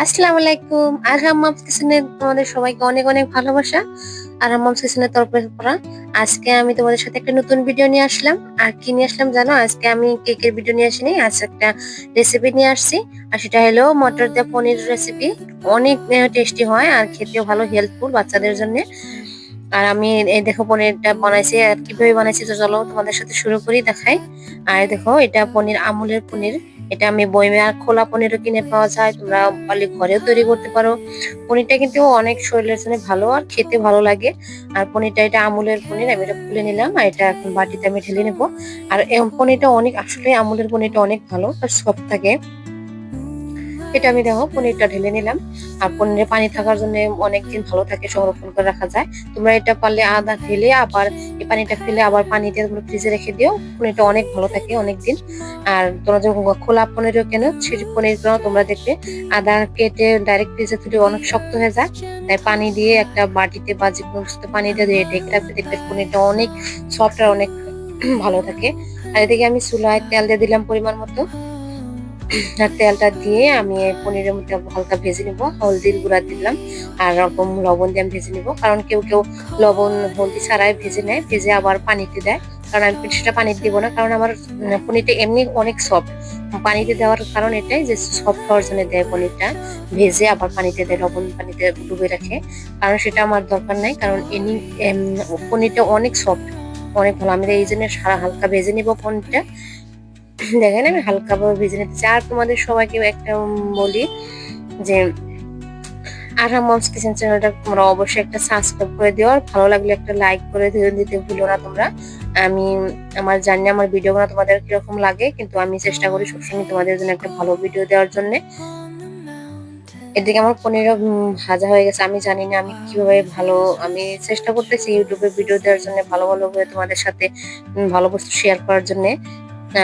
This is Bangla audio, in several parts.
আসসালামু আলাইকুম। আর হাম্মামস কিচেনে তোমাদের সবাইকে অনেক অনেক ভালোবাসা। আর হাম্মামস কিচেনের তরফে করা। আজকে আমি তোমাদের সাথে একটা নতুন ভিডিও নিয়ে আসলাম। আর কি নিয়ে আসলাম জানো? আজকে আমি কেকের ভিডিও নিয়ে আসিনি। আজ একটা রেসিপি নিয়ে আসছি। আর সেটা হলো মটর দিয়ে পনির রেসিপি। অনেক টেস্টি হয় আর খেতেও ভালো, হেল্পফুল বাচ্চাদের জন্য। আর আমি এই দেখো পনিরটা বানাইছি, আর কিভাবে বানাইছি তো চলো তোমাদের সাথে শুরু করি, দেখাই। আর দেখো এটা পনির, আমুলের পনির। এটা আমি বয়মে, আর খোলা পনিরও কিনে পাওয়া যায়, তোমরা পারলে ঘরেও তৈরি করতে পারো। পনিরটা কিন্তু অনেক শরীরের জন্য ভালো আর খেতে ভালো লাগে। আর পনিরটা, এটা আমুলের পনির, আমি এটা খুলে নিলাম আর এটা এখন বাটিতে আমি ঢেলে নেবো। আর পনিরটা অনেক, আসলে আমুলের পনিরটা অনেক ভালো আর সফট থাকে। এটা আমি দেখো পনিরটা ঢেলে নিলাম। আর পনিরে পানি থাকার জন্য অনেকদিন ভালো থাকে, সংরক্ষণ করে রাখা যায়। তোমরা এটা পারলে আদা ঢেলে আবার এই পানিটা ফেলে আবার পানি দিয়ে তোমরা ফ্রিজে রেখে দিও, পনিরটা অনেক ভালো থাকে অনেকদিন। আর তোমরা যখন খোলা পনিরও কেন, সেই পনির কেন, তোমরা দেখবে আদা কেটে ডাইরেক্ট ফ্রিজে তুলে অনেক শক্ত হয়ে যায়। তাই পানি দিয়ে একটা বাটিতে বা যে কোনো কিছুতে পানি দিয়ে ঢেকে রাখবে, দেখবে পনিরটা অনেক সফট আর অনেক ভালো থাকে। আর এদিকে আমি চুলায় তেল দিয়ে দিলাম পরিমাণ মতো। আর তেলটা দিয়ে আমি এই পনিরের মধ্যে হালকা ভেজে নিব, হলদির গুঁড়া দিলাম। আর রকম লবণ দিয়ে আমি ভেজে নিব, কারণ কেউ কেউ লবণ হলদি ছাড়াই ভেজে নেয়, ভেজে আবার পানিতে দেয়। কারণ আমি সেটা পানিতে দিব না, কারণ আমার পনিরটা এমনি অনেক সফট। পানিতে দেওয়ার কারণ এটাই যে সফট হওয়ার জন্য দেয় পনিরটা, ভেজে আবার পানিতে দেয়, লবণ পানিতে ডুবে রাখে। কারণ সেটা আমার দরকার নাই, কারণ এমনি পনিরটা অনেক সফট, অনেক ভালো। আমি এই জন্য সারা হালকা ভেজে নিব পনিরটা। দেখেন আমি হালকাভাবে ভেজে নিতে চাই। আর তোমাদের সবাইকে একটা বলি যে আরহা মমস কিচেন চ্যানেলটা তোমরা অবশ্যই একটা সাবস্ক্রাইব করে দিও, আর ভালো লাগলে একটা লাইক করে দিতে ভুলো না তোমরা। আমি আমার জানি না আমার ভিডিওগুলো তোমাদের কিরকম লাগে, কিন্তু আমি চেষ্টা করি সবসময় তোমাদের জন্য একটা ভালো ভিডিও দেওয়ার জন্য। এদিকে আমার পনিরও ভাজা হয়ে গেছে। আমি জানি না আমি কিভাবে ভালো, আমি চেষ্টা করতেছি ইউটিউবে ভিডিও দেওয়ার জন্য, ভালো ভালো করে তোমাদের সাথে ভালো বস্তু শেয়ার করার জন্য।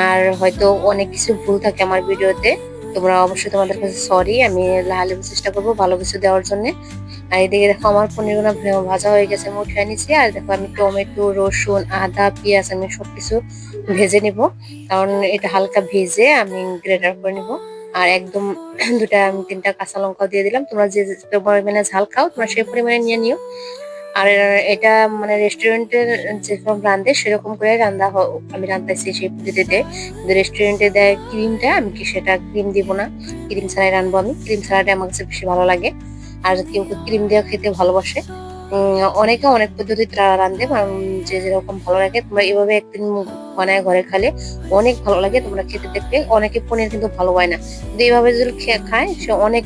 আর হয়তো অনেক কিছু ভুল থাকে আমার ভিডিওতে, তোমরা অবশ্যই, তোমাদের কাছে সরি। আমি লাহালে চেষ্টা করবো ভালো কিছু দেওয়ার জন্য। আর এদিকে দেখো আমার পনিরগুলো ভাজা হয়ে গেছে, আমি উঠিয়ে নিচ্ছি। আর দেখো আমি টমেটো, রসুন, আদা, পেঁয়াজ আমি সবকিছু ভেজে নিব, কারণ এটা হালকা ভেজে আমি গ্রেটার করে নিব। আর একদম দুটা তিনটা কাঁচা লঙ্কা দিয়ে দিলাম। তোমরা যে যে পরিমাণে ঝাল খাও তোমরা সেই পরিমাণে নিয়ে নিও। আর এটা মানে রেস্টুরেন্টের যেরকম রান্ধে সেরকম করে আমি রান্ধাইছি সেই পদ্ধতিতে। কিন্তু রেস্টুরেন্টে দেয় ক্রিমটা, আমি কি সেটা ক্রিম দিব না, ক্রিম ছাড়াই রানবো আমি। ক্রিম ছাড়াটা আমার কাছে বেশি ভালো লাগে। আর কেউ কেউ ক্রিম দিয়ে খেতে ভালোবাসে। অনেকে অনেক পদ্ধতিতে রান্ধে, যে যেরকম ভালো লাগে। তোমরা এভাবে একদিন বানায় ঘরে খালে অনেক ভালো লাগে, তোমরা খেতে দেখবে। অনেকে পনির কিন্তু ভালো হয় না, কিন্তু এইভাবে যদি খায় সে অনেক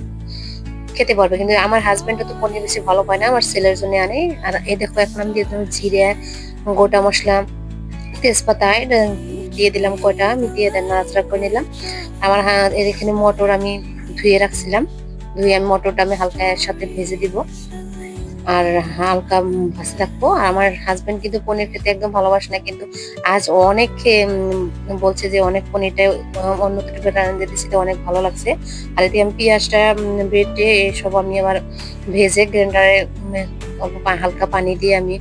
খেতে পারবে। কিন্তু আমার হাজবেন্ড তো পনির বেশি ভালো পায় না, আমার ছেলের জন্য আনে। আর এই দেখো এখন আমি দিয়ে দিলাম জিরে, গোটা মশলা, তেজপাতা, এটা দিয়ে দিলাম কয়টা, আমি দিয়ে দেন নাড়াচাড়া করে নিলাম। আমার এখানে মটর আমি ধুয়ে রাখছিলাম, ধুয়ে আমি মটরটা আমি হালকা এর সাথে ভেজে দিব। আর হালকা ভাজতে থাকবো। আর আমার হাজবেন্ড কিন্তু পনির খেতে একদম ভালোবাসে না, কিন্তু আজ অনেক খেয়ে বলছে যে অনেক পনিরটা অন্য তরফে রান্না দিয়েছি, তো অনেক ভালো লাগছে। আর এদিকে আমি পেঁয়াজটা বেটে সব আমি আবার ভেজে গ্রাইন্ডারে অল্প হালকা পানি দিয়ে আমি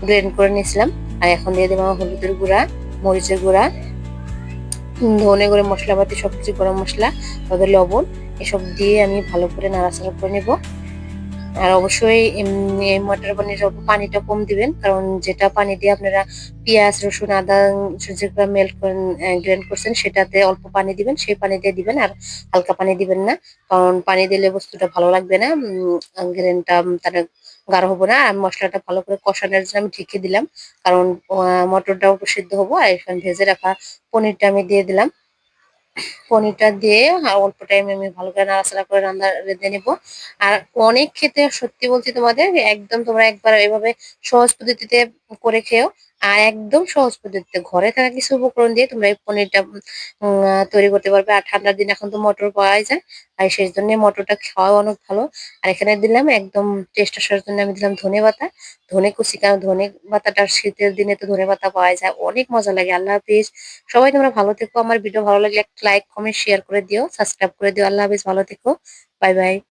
গ্রেন্ড করে নিয়েছিলাম। আর এখন দিয়ে দেবো হলুদের গুঁড়া, মরিচের গুঁড়া, ধনে গুঁড়ো, মশলাপাতি সবকিছু, গরম মশলা, তবে লবণ, এসব দিয়ে আমি ভালো করে নাড়াচাড়া করে নেবো। আর অবশ্যই এই মটর পনির পানিটা কম দিবেন, কারণ যেটা পানি দিয়ে আপনারা পেঁয়াজ, রসুন, আদা যেগুলো মেল্ট করেন, গ্রাইন্ড করছেন, সেটাতে অল্প পানি দিবেন, সেই পানি দিয়ে দিবেন। আর হালকা পানি দিবেন না, কারণ পানি দিলে বস্তুটা ভালো লাগবে না, গ্রেনটা তাহলে গাঢ় হবো না। আর মশলাটা ভালো করে কষানোর জন্য আমি ঢেকে দিলাম, কারণ মটরটাও সিদ্ধ হবো। আর এখানে ভেজে রাখা পনিরটা আমি দিয়ে দিলাম। পনিরটা দিয়ে অল্প টাইমে আমি ভালো করে নাড়াচাড়া করে রান্না রেঁধে নিব। আর অনেক খেতে, সত্যি বলছি তোমাদের, একদম তোমরা একবার এভাবে সহজ পদ্ধতিতে করে খেও। আর একদম সহজ পদ্ধতিতে ঘরে থাকা কিছু উপকরণ দিয়ে তোমরা এই পনিরটা তৈরি করতে পারবে। আর ঠান্ডার দিন এখন তো মটর পাওয়াই যায়, আর সেই জন্য মটরটা খাওয়া অনেক ভালো। আর এখানে দিলাম একদম টেস্ট আসার জন্য আমি দিলাম ধনে পাতা, ধনে কুচি, কারণ ধনে পাতাটা শীতের দিনে তো ধনে পাতা পাওয়া যায়, অনেক মজা লাগে। আল্লাহ হাফিজ। সবাই তোমরা ভালো থেকো। আমার ভিডিও ভালো লাগলে একটা লাইক, কমেন্ট, শেয়ার করে দিও, সাবস্ক্রাইব করে দিও। আল্লাহ হাফিজ, ভালো থেকো। Bye bye.